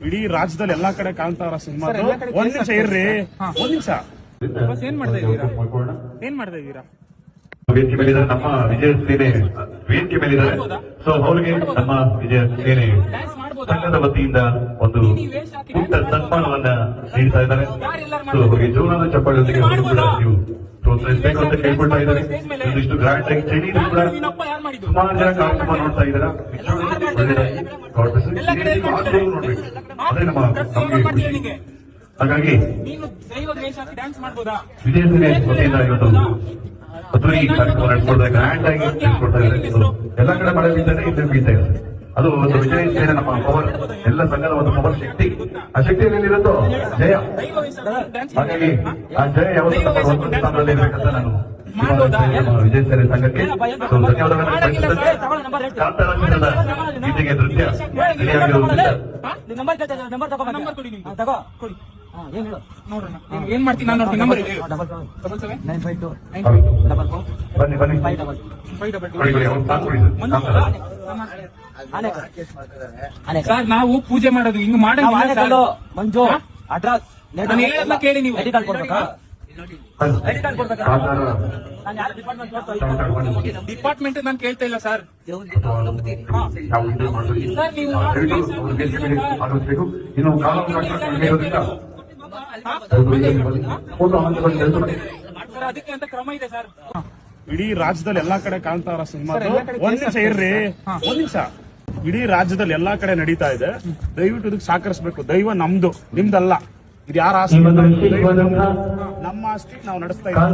ಇಡೀ ರಾಜ್ಯದಲ್ಲಿ ಎಲ್ಲಾ ಕಡೆ ಕಾಣ್ತಾರ ಸಿನಿಮಾ. ಒಂದ್ ನಿಮಿಷ ಇರ್ರಿ, ಒಂದ್ ನಿಮಿಷ. ಏನ್ ಮಾಡ್ತಾ ಇದ್ದೀರಾ? ವೇದಿಕೆ ಮೇಲಿದ್ದಾರೆ ನಮ್ಮ ವಿಜಯ ಸೇನೆ, ವೇದಿಕೆ ಮೇಲಿದ್ದಾರೆ. ಸೊ ಅವ್ರಿಗೆ ನಮ್ಮ ವಿಜಯ ಸೇನೆ ಸಂಘದ ವತಿಯಿಂದ ಒಂದು ಪುಟ್ಟ ಸನ್ಮಾನವನ್ನ ನೀಡ್ತಾ ಇದ್ದಾರೆ. ಸೊ ಅವರಿಗೆ ಜೋರಾದ ಚಪ್ಪಾಳೆಯೊಂದಿಗೆ ಕೂಡ ನೀವು ಪ್ರೋತ್ಸಾಹಿಸಬೇಕು ಅಂತ ಕೇಳ್ಕೊಳ್ತಾ ಇದ್ದಾರೆ. ಒಂದಿಷ್ಟು ಗ್ರಾಂಡ್ ಆಗಿ ಚಳಿನೂ ಕೂಡ ಸುಮಾರು ಜನ ಕಾರ್ಯಕ್ರಮ ನೋಡ್ತಾ ಇದ್ದಾರೆ. ನೋಡ್ಬೇಕು, ಅದೇ ನಮ್ಮ ನಮಗೆ ಖುಷಿ. ಹಾಗಾಗಿ ವಿಜಯ ಸೇನೆ ವತಿಯಿಂದ ಇವತ್ತು ಅದ್ದೂರಿ ಕಾರ್ಯಕ್ರಮ ನಡೆಸ್ಕೊಡ್ತಾರೆ, ಗ್ರ್ಯಾಂಡ್ ಆಗಿ ನಡೆಸ್ಕೊಡ್ತಾ ಇದ್ದಾರೆ. ಎಲ್ಲ ಕಡೆ ಮಳೆ ಬೀಳ್ತಾರೆ, ಇಲ್ಲಿ ಬೀಳ್ತಾ ಇದೆ. ಅದು ಒಂದು ವಿಜಯ ಸೇನೆ ನಮ್ಮ ಪವರ್, ಎಲ್ಲ ಸಂಘದ ಒಂದು ಪವರ್ ಶಕ್ತಿ. ಆ ಶಕ್ತಿಯಲ್ಲಿ ಏನಿರುತ್ತೋ ಜಯ. ಹಾಗಾಗಿ ಆ ಜಯ ಯಾವತ್ತೂ ನಮ್ಮ ಒಂದು ಸ್ಥಾನದಲ್ಲಿ ಇರಬೇಕಂತ ನಾನು ವಿಜಯ ಸೇನೆ ಸಂಘಕ್ಕೆ ಧನ್ಯವಾದಗಳನ್ನು ಕಾಂತಾರ ಚಿತ್ರದ ಗೀತೆಗೆ ನೃತ್ಯ ಸರಿಯಾಗಿರುವುದಿಲ್ಲ. ಏನ್ ಮಾಡ್ತೀನಿ ನಾನು ನೋಡ್ತೀನಿ. ನಂಬರ್ ಬನ್ನಿ ಬನ್ನಿ ಸರ್, ನಾವು ಪೂಜೆ ಮಾಡೋದು ಹಿಂಗ್ ಮಾಡಂಗಿಲ್ಲ ಮಂಜು ಅಡ್ರೆಸ್ ನಾನು ಹೇಳೋದನ್ನ ಕೇಳಿ ನೀವು. ಡಿಪಾರ್ಟ್ಮೆಂಟ್ ನಾನು ಕೇಳ್ತಾ ಇಲ್ಲ ಸರ್. ಇನ್ನು ಅದಕ್ಕೆ ಅಂತ ಕ್ರಮ ಇದೆ ಸರ್. ಇಡೀ ರಾಜ್ಯದಲ್ಲಿ ಎಲ್ಲಾ ಕಡೆ ಕಾಣ್ತಾರ ಸಿನಿಮಾ. ಒಂದ್ ನಿಮಿಷ ಇರ್ರಿ, ಒಂದ್ ನಿಮಿಷ. ಇಡೀ ರಾಜ್ಯದಲ್ಲಿ ಎಲ್ಲಾ ಕಡೆ ನಡೀತಾ ಇದೆ. ದಯವಿಟ್ಟು ಇದಕ್ಕೆ ಸಹಕರಿಸಬೇಕು. ದೈವ ನಮ್ದು, ನಿಮ್ದಲ್ಲ. ಇದು ಯಾರ ಆಸ್ತಿ? ನಮ್ಮ ಆಸ್ತಿ ನಾವು ನಡೆಸ್ತಾ ಇದ್ದೀವಿ.